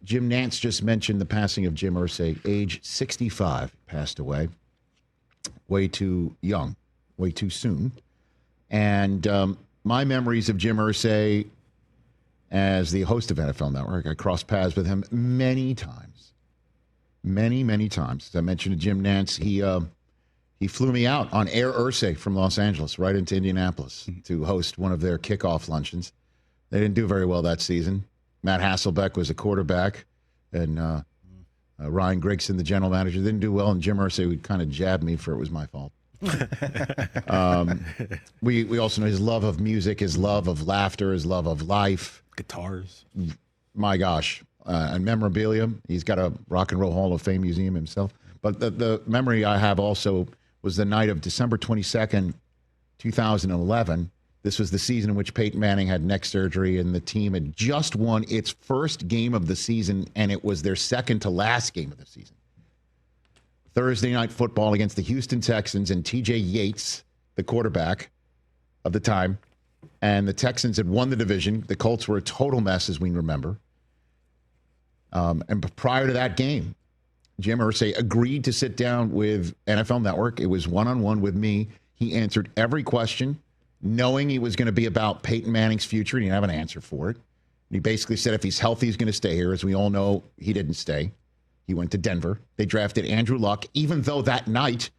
Jim Nantz just mentioned the passing of Jim Irsay, age 65, passed away. Way too young, way too soon. And my memories of Jim Irsay as the host of NFL Network, I crossed paths with him many times. Many times. As I mentioned to Jim Nantz, he flew me out on Air Irsay from Los Angeles right into Indianapolis to host one of their kickoff luncheons. They didn't do very well that season. Matt Hasselbeck was a quarterback, and Ryan Grigson, the general manager, didn't do well, and Jim Irsay would kind of jab me for it was my fault. We also know his love of music, his love of laughter, his love of life. Guitars. My gosh. And memorabilia. He's got a Rock and Roll Hall of Fame museum himself. But the memory I have also was the night of December 22nd, 2011. This was the season in which Peyton Manning had neck surgery, and the team had just won its first game of the season, and it was their second to last game of the season. Thursday night football against the Houston Texans, and TJ Yates, the quarterback of the time, and the Texans had won the division. The Colts were a total mess, as we remember. And prior to that game, Jim Irsay agreed to sit down with NFL Network. It was one-on-one with me. He answered every question, knowing he was going to be about Peyton Manning's future, and he didn't have an answer for it. And he basically said if he's healthy, he's going to stay here. As we all know, he didn't stay. He went to Denver. They drafted Andrew Luck, even though that night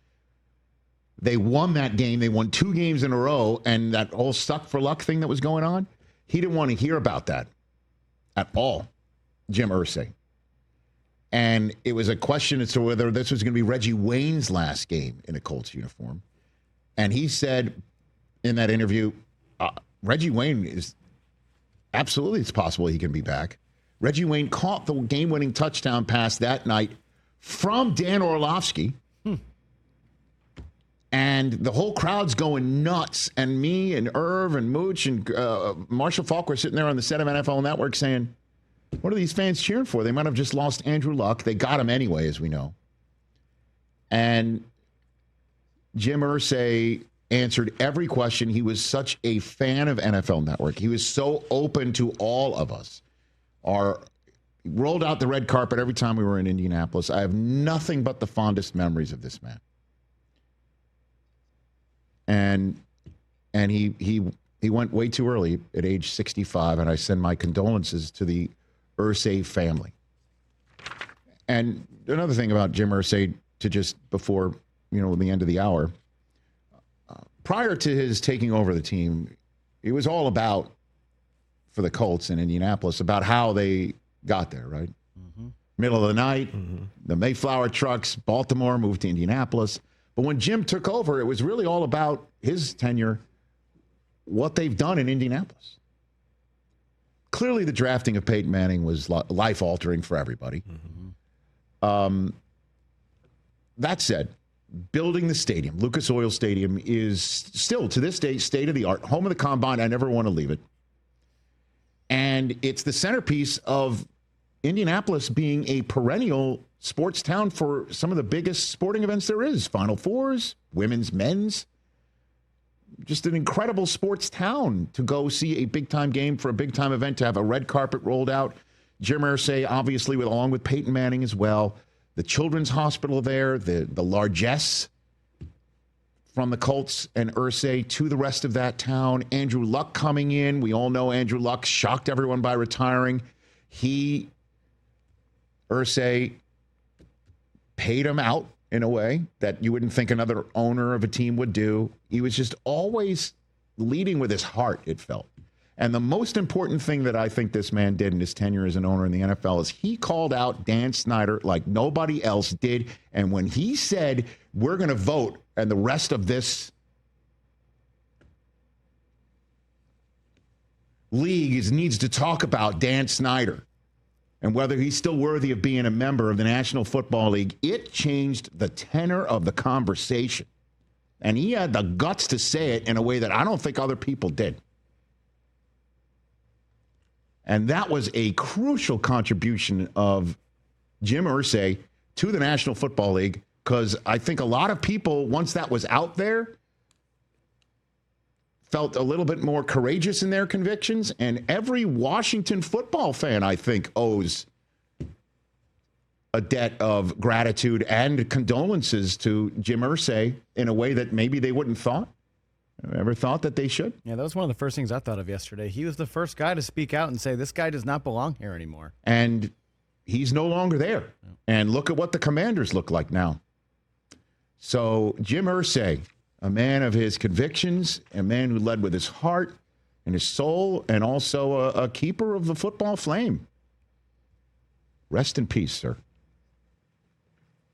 they won that game. They won 2 games in a row, and that whole suck for luck thing that was going on, he didn't want to hear about that at all, Jim Irsay. And it was a question as to whether this was going to be Reggie Wayne's last game in a Colts uniform. And he said in that interview, Reggie Wayne is absolutely, it's possible he can be back. Reggie Wayne caught the game-winning touchdown pass that night from Dan Orlovsky. And the whole crowd's going nuts. And me and Irv and Mooch and Marshall Falk were sitting there on the set of NFL Network saying, what are these fans cheering for? They might have just lost Andrew Luck. They got him anyway, as we know. And Jim Irsay answered every question. He was such a fan of NFL Network. He was so open to all of us. He rolled out the red carpet every time we were in Indianapolis. I have nothing but the fondest memories of this man. And he went way too early at age 65, and I send my condolences to the Irsay family. And another thing about Jim Irsay, to just before, the end of the hour, prior to his taking over the team, it was all about, for the Colts in Indianapolis, about how they got there, right? Mm-hmm. Middle of the night, the Mayflower trucks, Baltimore moved to Indianapolis. But when Jim took over, it was really all about his tenure, what they've done in Indianapolis. Clearly, the drafting of Peyton Manning was life-altering for everybody. Mm-hmm. That said, building the stadium, Lucas Oil Stadium, is still, to this day, state-of-the-art, home of the Combine. I never want to leave it. And it's the centerpiece of Indianapolis being a perennial sports town for some of the biggest sporting events there is. Final Fours, women's, men's. Just an incredible sports town to go see a big-time game for a big-time event, to have a red carpet rolled out. Jim Irsay, obviously, along with Peyton Manning as well. The Children's Hospital there, the largesse from the Colts and Irsay to the rest of that town. Andrew Luck coming in. We all know Andrew Luck shocked everyone by retiring. Irsay paid him out in a way that you wouldn't think another owner of a team would do. He was just always leading with his heart, it felt. And the most important thing that I think this man did in his tenure as an owner in the NFL is he called out Dan Snyder like nobody else did. And when he said, we're going to vote, and the rest of this league needs to talk about Dan Snyder and whether he's still worthy of being a member of the National Football League, it changed the tenor of the conversation. And he had the guts to say it in a way that I don't think other people did. And that was a crucial contribution of Jim Irsay to the National Football League, because I think a lot of people, once that was out there, felt a little bit more courageous in their convictions. And every Washington football fan, I think, owes a debt of gratitude and condolences to Jim Irsay in a way that maybe they wouldn't ever thought that they should. Yeah, that was one of the first things I thought of yesterday. He was the first guy to speak out and say, this guy does not belong here anymore. And he's no longer there. Yeah. And look at what the Commanders look like now. So Jim Irsay, a man of his convictions, a man who led with his heart and his soul, and also a keeper of the football flame. Rest in peace, sir.